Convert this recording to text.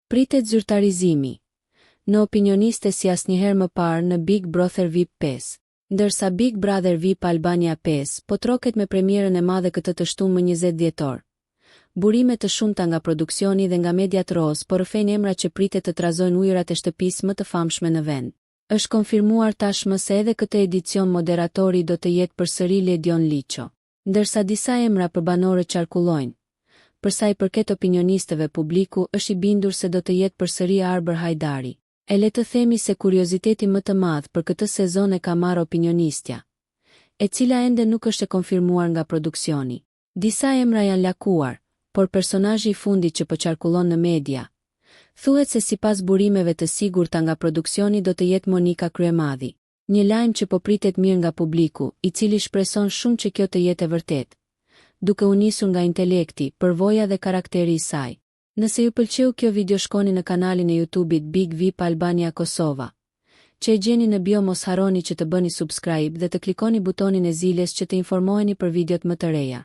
Pritet zyrtarizimi. Në opinioniste si asnjëherë më parë në Big Brother VIP 5. Ndërsa Big Brother VIP Albania 5 po troket me premierën e madhe këtë të shtunë më 20 dhjetor. Burime të shumta nga produksioni dhe nga mediat roz po rrëfejnë emra që pritet të trazojnë ujërat e shtëpisë më të famshme në vend. Është konfirmuar tashmë se edhe këtë edicion moderatori do të jetë përsëri Ledion Liço, ndërsa disa emra për banore qarkullojnë. Për sa i përket opinionistëve, publiku është i bindur se do të jetë përsëri Arber Hajdari. E le të themi se kurioziteti më të madh për këtë sezon e ka marrë opinionistja, e cila ende nuk është e konfirmuar nga produksioni. Disa emra janë lakuar, por personazhi i fundit që po qarkullon në media, thuhet se sipas burimeve të sigurta nga produksioni do të jetë Monika Kryemadhi. Një lajm që po pritet mirë nga publiku, i cili shpreson shumë që kjo të jetë e vërtetë, duke u nisur nga intelekti, përvoja dhe karakteri i saj. Nëse ju pëlqeu kjo video, shkoni në kanalin e YouTube-it Big VIP Albania Kosova, që e gjeni në bio. Mos harroni që të bëni subscribe dhe të klikoni butonin e zilës që të informoheni për videot më të reja.